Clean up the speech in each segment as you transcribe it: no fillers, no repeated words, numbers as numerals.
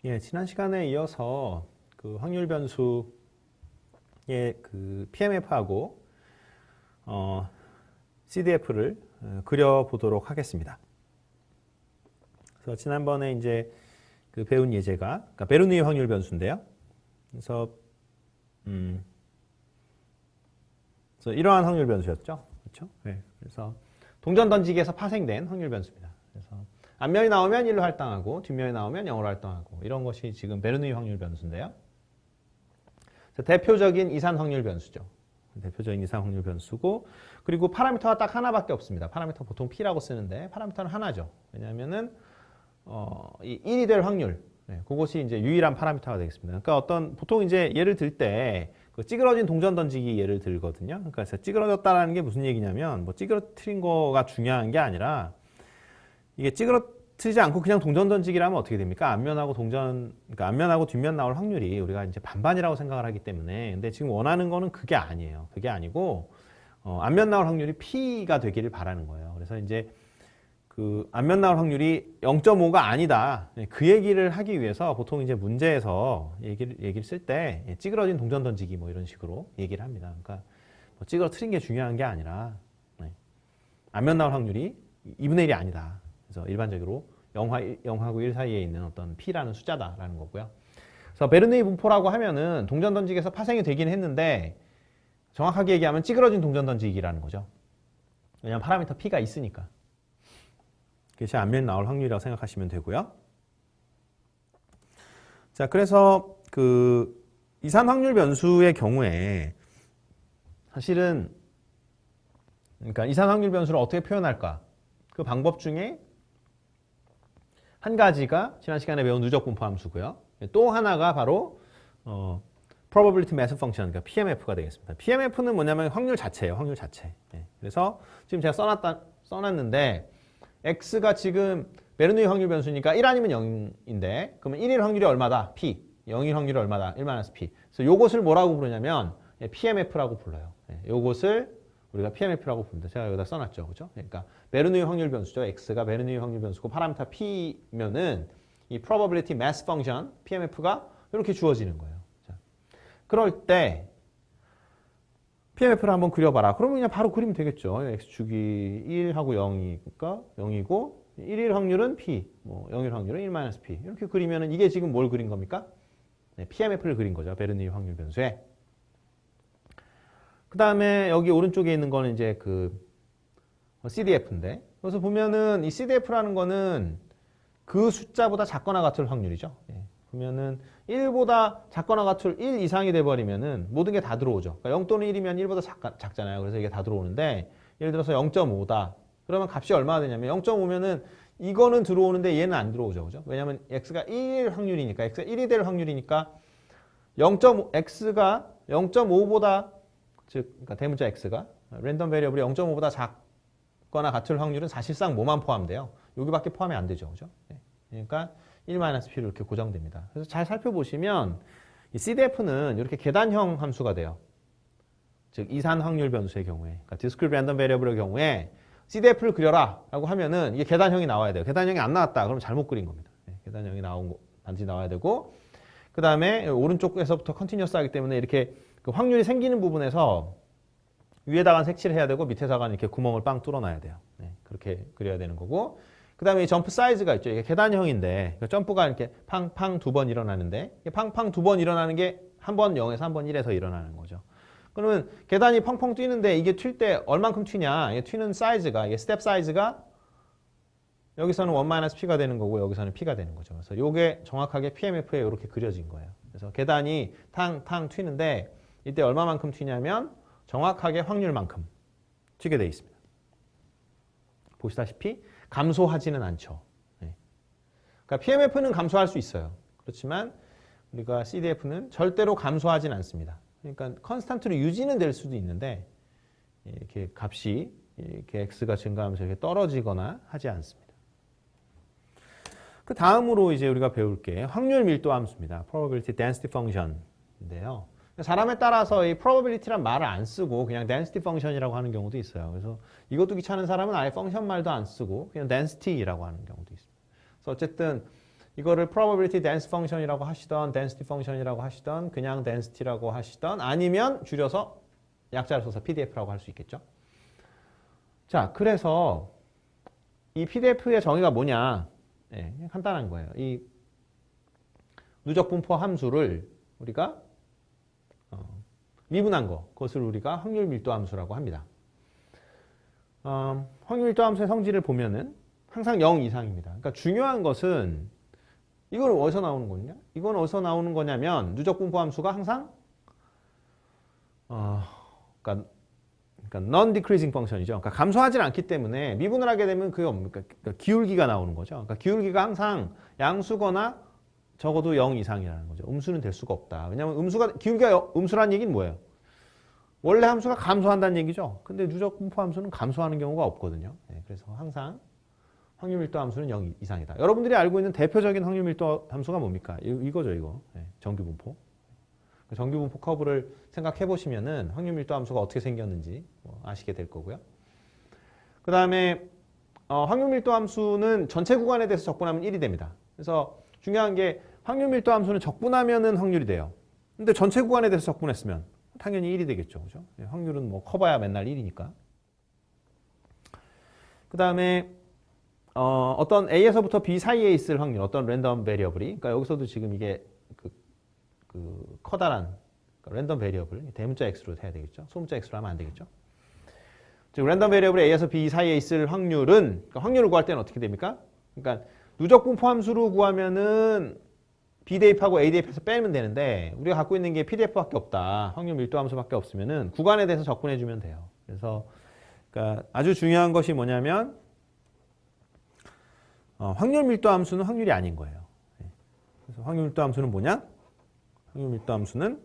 예, 지난 시간에 이어서 그 확률 변수의 그 PMF하고 CDF를 그려보도록 하겠습니다. 그래서 지난번에 이제 그 배운 예제가 그러니까 베르누이 확률 변수인데요. 그래서 이러한 확률 변수였죠. 그렇죠? 네. 그래서 동전 던지기에서 파생된 확률 변수입니다. 그래서 앞면이 나오면 1로 할당하고 뒷면이 나오면 0으로 할당하고 이런 것이 지금 베르누이 확률 변수인데요. 대표적인 이산 확률 변수죠. 대표적인 이산 확률 변수고 그리고 파라미터가 딱 하나밖에 없습니다. 파라미터 보통 P라고 쓰는데 파라미터는 하나죠. 왜냐하면은 이 1이 될 확률 그것이 이제 유일한 파라미터가 되겠습니다. 그러니까 보통 이제 예를 들 때 그 찌그러진 동전 던지기 예를 들거든요. 그러니까 찌그러졌다라는 게 무슨 얘기냐면 뭐 찌그러뜨린 거가 중요한 게 아니라 이게 찌그러뜨리지 않고 그냥 동전 던지기라면 어떻게 됩니까? 그러니까 앞면하고 뒷면 나올 확률이 우리가 이제 반반이라고 생각을 하기 때문에 근데 지금 원하는 거는 그게 아니에요. 그게 아니고 앞면 나올 확률이 P가 되기를 바라는 거예요. 그래서 이제 그 앞면 나올 확률이 0.5가 아니다. 그 얘기를 하기 위해서 보통 이제 문제에서 얘기를 쓸 때 찌그러진 동전 던지기 뭐 이런 식으로 얘기를 합니다. 그러니까 뭐 찌그러뜨린 게 중요한 게 아니라 앞면 나올 확률이 2분의 1이 아니다. 그래서 일반적으로 0하고 1 사이에 있는 어떤 P라는 숫자다라는 거고요. 그래서 베르누이 분포라고 하면은 동전 던지기에서 파생이 되긴 했는데 정확하게 얘기하면 찌그러진 동전 던지기라는 거죠. 왜냐하면 파라미터 P가 있으니까. 그것이 앞면 나올 확률이라고 생각하시면 되고요. 자, 그래서 그 이산 확률 변수의 경우에 사실은 그러니까 이산 확률 변수를 어떻게 표현할까? 그 방법 중에 한 가지가 지난 시간에 배운 누적 분포 함수고요. 또 하나가 바로 probability mass function, 그러니까 PMF가 되겠습니다. PMF는 뭐냐면 확률 자체예요. 확률 자체. 그래서 지금 제가 써놨는데 x가 지금 베르누이 확률 변수니까 1 아니면 0인데 그러면 1일 확률이 얼마다? P. 0일 확률이 얼마다? 1-P. 그래서 요것을 뭐라고 부르냐면 PMF라고 불러요. 요것을 우리가 PMF라고 부릅니다. 제가 여기다 써놨죠. 그죠? 그러니까 베르누이 확률 변수죠. x가 베르누이 확률 변수고 파라미터 P면은 이 probability mass function PMF가 이렇게 주어지는 거예요. 자, 그럴 때 PMF를 한번 그려봐라. 그러면 그냥 바로 그리면 되겠죠. x축이 1하고 0이니까 0이고 1일 확률은 P, 뭐 0일 확률은 1-P. 이렇게 그리면은 이게 지금 뭘 그린 겁니까? PMF를 그린 거죠. 베르누이 확률 변수에. 그 다음에 여기 오른쪽에 있는 거는 이제 그 CDF인데 그래서 보면은 이 CDF라는 거는 그 숫자보다 작거나 같을 확률이죠. 보면은 1보다 작거나 같을 1 이상이 돼버리면은 모든 게 다 들어오죠. 그러니까 0 또는 1이면 1보다 작잖아요. 그래서 이게 다 들어오는데 예를 들어서 0.5다. 그러면 값이 얼마나 되냐면 0.5면은 이거는 들어오는데 얘는 안 들어오죠. 그죠? 왜냐면 x가 1일 확률이니까 x가 1이 될 확률이니까 0.5, x가 0.5보다 즉 그러니까 대문자 x가 랜덤 베리어블이 0.5보다 작거나 같을 확률은 사실상 뭐만 포함돼요? 여기밖에 포함이 안 되죠. 그죠? 그러니까 1-P로 이렇게 고정됩니다. 그래서 잘 살펴보시면 이 CDF는 이렇게 계단형 함수가 돼요. 즉 이산 확률 변수의 경우에 그러니까 discrete random variable의 경우에 CDF를 그려라 라고 하면은 이게 계단형이 나와야 돼요. 계단형이 안 나왔다. 그럼 잘못 그린 겁니다. 계단형이 반드시 나와야 되고 그 다음에 오른쪽에서부터 컨티뉴어스 하기 때문에 이렇게 그 확률이 생기는 부분에서 위에다가 색칠을 해야 되고 밑에다가 이렇게 구멍을 빵 뚫어놔야 돼요. 그렇게 그려야 되는 거고 그 다음에 이 점프 사이즈가 있죠. 이게 계단형인데 점프가 이렇게 팡팡 2번 일어나는데 팡팡 2번 일어나는 게 한 번 0에서 한 번 1에서 일어나는 거죠. 그러면 계단이 펑펑 뛰는데 이게 튈 때 얼만큼 튀냐? 이게 튀는 사이즈가 이게 스텝 사이즈가 여기서는 1-P가 되는 거고 여기서는 P가 되는 거죠. 그래서 이게 정확하게 PMF에 이렇게 그려진 거예요. 그래서 계단이 탕탕 튀는데 이때 얼마만큼 튀냐면 정확하게 확률만큼 튀게 돼 있습니다. 보시다시피 감소하지는 않죠. 그러니까 PMF는 감소할 수 있어요. 그렇지만 우리가 CDF는 절대로 감소하진 않습니다. 그러니까 컨스탄트로 유지는 될 수도 있는데 이렇게 값이 이렇게 x가 증가하면서 이렇게 떨어지거나 하지 않습니다. 그 다음으로 이제 우리가 배울 게 확률 밀도 함수입니다. probability density function인데요. 사람에 따라서 이 probability란 말을 안 쓰고 그냥 density function이라고 하는 경우도 있어요. 그래서 이것도 귀찮은 사람은 아예 펑션 말도 안 쓰고 그냥 density라고 하는 경우도 있습니다. 그래서 어쨌든 이거를 probability density function이라고 하시던 density function이라고 하시던 그냥 density라고 하시던 아니면 줄여서 약자를 써서 PDF라고 할 수 있겠죠. 자, 그래서 이 PDF의 정의가 뭐냐? 네, 간단한 거예요. 이 누적 분포 함수를 우리가 미분한 거, 그것을 우리가 확률 밀도 함수라고 합니다. 확률 밀도 함수의 성질을 보면은 항상 0 이상입니다. 그러니까 중요한 것은 이건 어디서 나오는 거냐? 이건 어디서 나오는 거냐면 누적 분포 함수가 항상 그러니까 non-decreasing function이죠. 그러니까 감소하지 않기 때문에 미분을 하게 되면 그게 뭡니까? 그러니까 기울기가 나오는 거죠. 그러니까 기울기가 항상 양수거나 적어도 0 이상이라는 거죠. 음수는 될 수가 없다. 왜냐하면 기울기가 음수라는 얘기는 뭐예요? 원래 함수가 감소한다는 얘기죠. 근데 누적 분포 함수는 감소하는 경우가 없거든요. 네, 그래서 항상 확률 밀도 함수는 0 이상이다. 여러분들이 알고 있는 대표적인 확률 밀도 함수가 뭡니까? 이거죠, 이거. 네, 정규 분포. 정규 분포 커브를 생각해 보시면은 확률 밀도 함수가 어떻게 생겼는지 아시게 될 거고요. 그 다음에 확률 밀도 함수는 전체 구간에 대해서 적분하면 1이 됩니다. 그래서 중요한 게 확률 밀도 함수는 적분하면은 확률이 돼요. 근데 전체 구간에 대해서 적분했으면 당연히 1이 되겠죠. 그죠? 확률은 뭐 커봐야 맨날 1이니까. 그 다음에 어떤 A에서부터 B 사이에 있을 확률, 어떤 랜덤 베리어블이, 그러니까 여기서도 지금 이게 그 커다란 랜덤 베리어블, 대문자 X로 해야 되겠죠. 소문자 X로 하면 안 되겠죠. 즉 랜덤 베리어블이 A에서 B 사이에 있을 확률은, 그러니까 확률을 구할 때는 어떻게 됩니까? 그러니까 누적 분포 함수로 구하면은 B 대입하고 A 대입해서 빼면 되는데 우리가 갖고 있는 게 PDF밖에 없다. 확률 밀도 함수밖에 없으면은 구간에 대해서 적분해 주면 돼요. 그래서 그러니까 아주 중요한 것이 뭐냐면 확률 밀도 함수는 확률이 아닌 거예요. 그래서 확률 밀도 함수는 뭐냐? 확률 밀도 함수는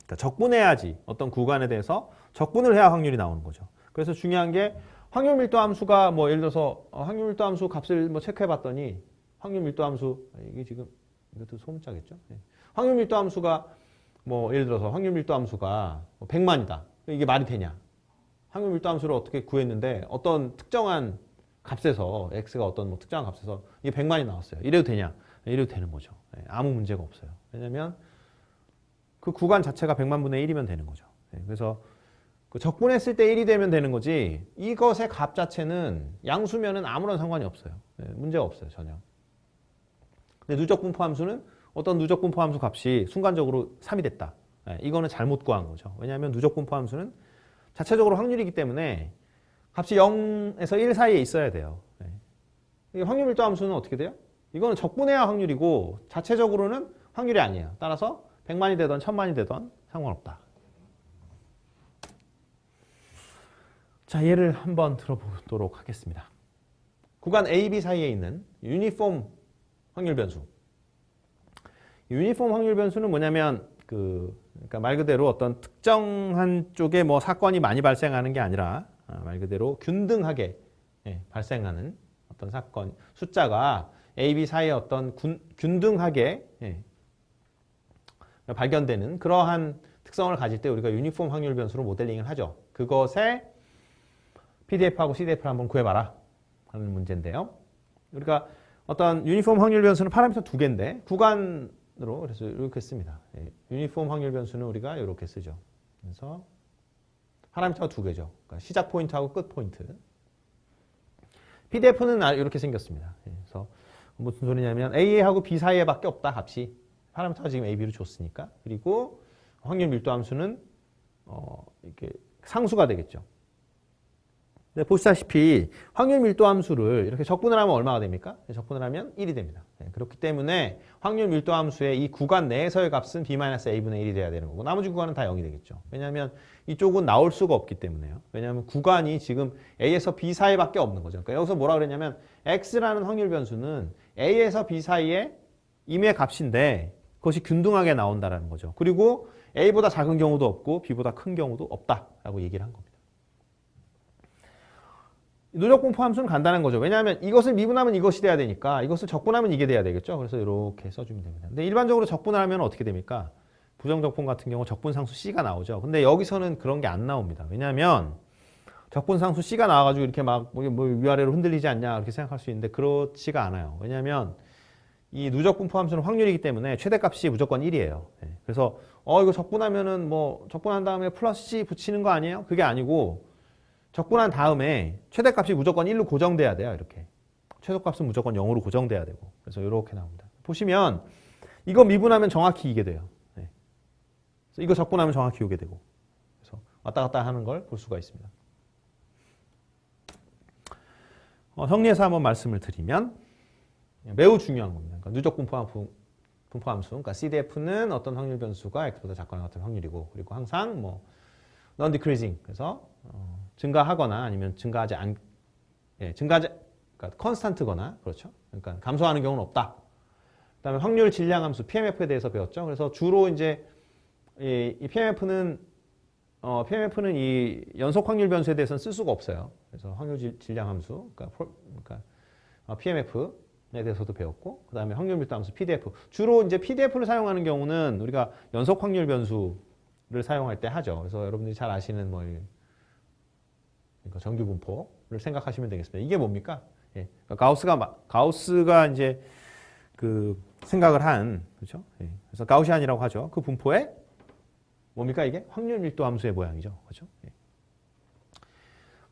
그러니까 적분해야지 어떤 구간에 대해서 적분을 해야 확률이 나오는 거죠. 그래서 중요한 게 확률 밀도 함수가 뭐 예를 들어서 확률 밀도 함수 값을 뭐 체크해 봤더니 확률 밀도 함수 이게 지금 이것도 소문자겠죠. 네. 확률 밀도 함수가 뭐 예를 들어서 확률 밀도 함수가 100만이다. 이게 말이 되냐? 확률 밀도 함수를 어떻게 구했는데 어떤 특정한 값에서 x가 어떤 뭐 특정한 값에서 이게 100만이 나왔어요. 이래도 되냐? 이래도 되는 거죠. 네. 아무 문제가 없어요. 왜냐하면 그 구간 자체가 100만 분의 1이면 되는 거죠. 네. 그래서 그 적분했을 때 1이 되면 되는 거지 이것의 값 자체는 양수면은 아무런 상관이 없어요. 네. 문제가 없어요. 전혀. 근데 누적 분포 함수는 어떤 누적 분포 함수 값이 순간적으로 3이 됐다. 네, 이거는 잘못 구한 거죠. 왜냐하면 누적 분포 함수는 자체적으로 확률이기 때문에 값이 0에서 1 사이에 있어야 돼요. 네. 확률 밀도 함수는 어떻게 돼요? 이거는 적분해야 확률이고 자체적으로는 확률이 아니에요. 따라서 100만이 되던 1000만이 되던 상관없다. 자, 예를 한번 들어보도록 하겠습니다. 구간 A, B 사이에 있는 유니폼 확률 변수. 유니폼 확률 변수는 뭐냐면 그러니까 말 그대로 어떤 특정한 쪽에 뭐 사건이 많이 발생하는 게 아니라 말 그대로 균등하게 발생하는 어떤 사건 숫자가 A, B 사이에 어떤 균등하게 발견되는 그러한 특성을 가질 때 우리가 유니폼 확률 변수로 모델링을 하죠. 그것의 PDF하고 CDF를 한번 구해봐라 하는 문제인데요. 우리가 어떤 유니폼 확률 변수는 파라미터 2개인데 구간으로 그래서 이렇게 씁니다. 유니폼 확률 변수는 우리가 이렇게 쓰죠. 그래서 파라미터가 2개죠. 그러니까 시작 포인트하고 끝 포인트. PDF는 이렇게 생겼습니다. 그래서 무슨 소리냐면 A하고 B 사이에밖에 없다 값이. 파라미터가 지금 A, B로 줬으니까. 그리고 확률 밀도 함수는 이렇게 상수가 되겠죠. 네, 보시다시피 확률 밀도 함수를 이렇게 적분을 하면 얼마가 됩니까? 적분을 하면 1이 됩니다. 네, 그렇기 때문에 확률 밀도 함수의 이 구간 내에서의 값은 B-A분의 1이 돼야 되는 거고 나머지 구간은 다 0이 되겠죠. 왜냐하면 이쪽은 나올 수가 없기 때문에요. 왜냐하면 구간이 지금 A에서 B 사이밖에 없는 거죠. 그러니까 여기서 뭐라 그랬냐면 X라는 확률 변수는 A에서 B 사이의 임의 값인데 그것이 균등하게 나온다는 거죠. 그리고 A보다 작은 경우도 없고 B보다 큰 경우도 없다라고 얘기를 한 겁니다. 누적 분포 함수는 간단한 거죠. 왜냐하면 이것을 미분하면 이것이 돼야 되니까 이것을 적분하면 이게 돼야 되겠죠. 그래서 이렇게 써주면 됩니다. 근데 일반적으로 적분을 하면 어떻게 됩니까? 부정적분 같은 경우 적분상수 C가 나오죠. 근데 여기서는 그런 게 안 나옵니다. 왜냐하면 적분상수 C가 나와가지고 이렇게 막 뭐 위아래로 흔들리지 않냐 이렇게 생각할 수 있는데 그렇지가 않아요. 왜냐하면 이 누적 분포 함수는 확률이기 때문에 최대값이 무조건 1이에요. 그래서 이거 적분하면은 뭐 적분한 다음에 플러스 C 붙이는 거 아니에요? 그게 아니고 적분한 다음에 최대값이 무조건 1로 고정돼야 돼요. 이렇게. 최소값은 무조건 0으로 고정돼야 되고. 그래서 이렇게 나옵니다. 보시면 이거 미분하면 정확히 이게 돼요. 그래서 이거 적분하면 정확히 이게 되고. 그래서 왔다 갔다 하는 걸 볼 수가 있습니다. 정리해서 한번 말씀을 드리면 매우 중요한 겁니다. 그러니까 누적 분포 함수, 그러니까 CDF는 어떤 확률 변수가 x보다 작거나 같은 확률이고, 그리고 항상 뭐 non-decreasing, 그래서 증가하거나 아니면 증가하지 그러니까 컨스탄트거나, 그렇죠. 그러니까 감소하는 경우는 없다. 그다음에 확률 질량 함수 PMF에 대해서 배웠죠. 그래서 주로 이제 이 PMF는 이 연속 확률 변수에 대해서는 쓸 수가 없어요. 그래서 확률 질량 함수, 그러니까 PMF에 대해서도 배웠고, 그 다음에 확률 밀도 함수 PDF. 주로 이제 PDF를 사용하는 경우는 우리가 연속 확률 변수를 사용할 때 하죠. 그래서 여러분들이 잘 아시는 뭐 그러니까 정규 분포를 생각하시면 되겠습니다. 이게 뭡니까? 그러니까 가우스가 이제 그 생각을 한, 그렇죠? 그래서 가우시안이라고 하죠. 그 분포에 뭡니까 이게? 확률 밀도 함수의 모양이죠. 그렇죠?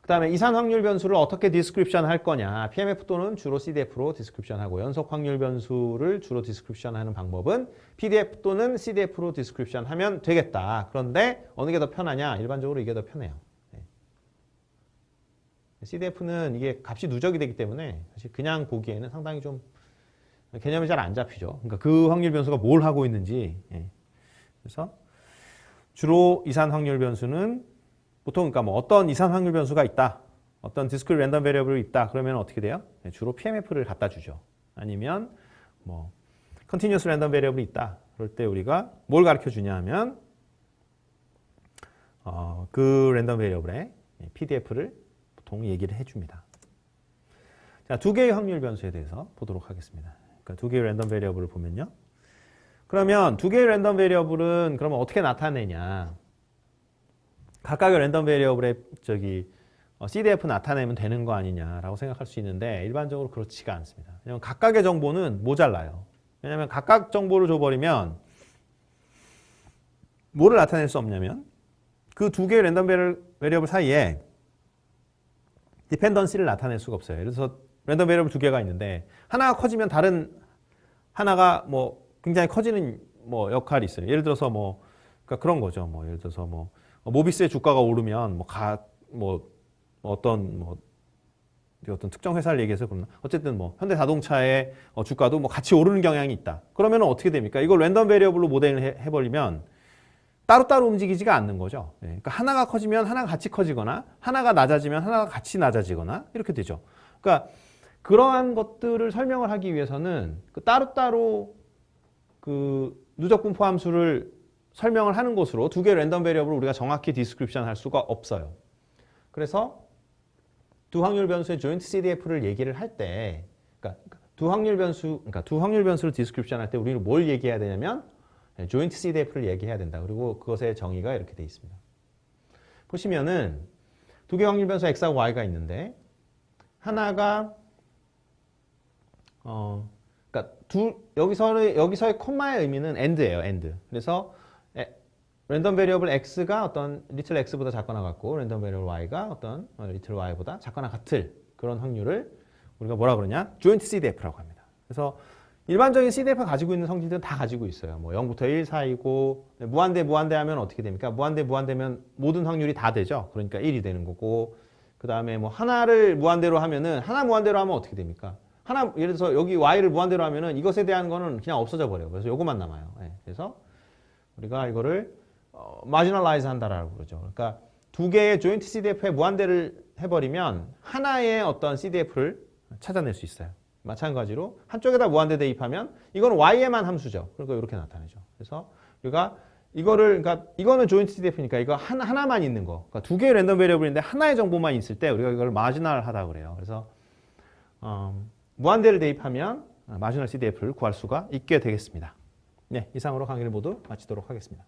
그 다음에 이산 확률 변수를 어떻게 디스크립션 할 거냐. PMF 또는 주로 CDF로 디스크립션 하고, 연속 확률 변수를 주로 디스크립션 하는 방법은 PDF 또는 CDF로 디스크립션 하면 되겠다. 그런데 어느 게 더 편하냐? 일반적으로 이게 더 편해요. CDF는 이게 값이 누적이 되기 때문에 사실 그냥 보기에는 상당히 좀 개념이 잘 안 잡히죠. 그러니까 그 확률 변수가 뭘 하고 있는지. 그래서 주로 이산 확률 변수는 보통 그러니까 뭐 어떤 이산 확률 변수가 있다, 어떤 디스크리트 랜덤 베리어블이 있다, 그러면 어떻게 돼요? 주로 PMF를 갖다 주죠. 아니면 뭐 컨티뉴어스 랜덤 베리어블이 있다, 그럴 때 우리가 뭘 가르쳐 주냐 하면 그 랜덤 베리어블의 PDF를 보통 얘기를 해줍니다. 자, 두 개의 확률 변수에 대해서 보도록 하겠습니다. 그러니까 두 개의 랜덤 베리어블을 보면요. 그러면 두 개의 랜덤 베리어블은 그러면 어떻게 나타내냐? 각각의 랜덤 베리어블의 CDF 나타내면 되는 거 아니냐라고 생각할 수 있는데 일반적으로 그렇지가 않습니다. 왜냐하면 각각의 정보는 모자라요. 왜냐하면 각각 정보를 줘버리면 뭐를 나타낼 수 없냐면 그 두 개의 랜덤 베리어블 사이에 디펜던시를 나타낼 수가 없어요. 예를 들어서 랜덤 베리어블 두 개가 있는데 하나가 커지면 다른 하나가 뭐 굉장히 커지는 뭐 역할이 있어요. 예를 들어서 뭐 그러니까 그런 거죠. 뭐 예를 들어서 뭐 모비스의 주가가 오르면 어떤 특정 회사를 얘기해서 그러나 어쨌든 뭐 현대자동차의 주가도 뭐 같이 오르는 경향이 있다. 그러면 어떻게 됩니까? 이걸 랜덤 베리어블로 모델을 해버리면 따로따로 움직이지가 않는 거죠. 그러니까 하나가 커지면 하나가 같이 커지거나 하나가 낮아지면 하나가 같이 낮아지거나 이렇게 되죠. 그러니까 그러한 것들을 설명을 하기 위해서는 따로따로 그 누적 분포 함수를 설명을 하는 것으로 두 개의 랜덤 베리어블을 우리가 정확히 디스크립션 할 수가 없어요. 그래서 두 확률 변수의 조인트 CDF를 얘기를 할 때, 그러니까 두 확률 변수를 디스크립션 할 때 우리는 뭘 얘기해야 되냐면 조인트 CDF를 얘기해야 된다. 그리고 그것의 정의가 이렇게 돼 있습니다. 보시면은 두 개의 확률 변수 X하고 Y가 있는데 하나가 그러니까 여기서의 콤마의 의미는 AND예요. AND. 그래서 랜덤 베리어블 X가 어떤 리틀 X보다 작거나 같고 랜덤 베리어블 Y가 어떤 리틀 Y보다 작거나 같을 그런 확률을 우리가 뭐라 그러냐? 조인트 CDF라고 합니다. 그래서 일반적인 CDF가 가지고 있는 성질들은 다 가지고 있어요. 뭐 0부터 1 사이고 무한대 하면 어떻게 됩니까? 무한대면 모든 확률이 다 되죠. 그러니까 1이 되는 거고 그 다음에 뭐 하나를 무한대로 하면은 하나 무한대로 하면 어떻게 됩니까? 예를 들어서 여기 Y를 무한대로 하면은 이것에 대한 거는 그냥 없어져 버려요. 그래서 요것만 남아요. 그래서 우리가 이거를 마지널라이즈 한다라고 그러죠. 그러니까 두 개의 조인트 CDF에 무한대를 해버리면 하나의 어떤 CDF를 찾아낼 수 있어요. 마찬가지로 한쪽에다 무한대 대입하면 이거는 Y에만 함수죠. 그러니까 이렇게 나타내죠. 그래서 우리가 그러니까 이거는 조인트 CDF니까 이거 하나만 있는 거. 그러니까 두 개의 랜덤 베리어블인데 하나의 정보만 있을 때 우리가 이걸 마지널 하다 그래요. 그래서 무한대를 대입하면 마지널 CDF를 구할 수가 있게 되겠습니다. 네, 이상으로 강의를 모두 마치도록 하겠습니다.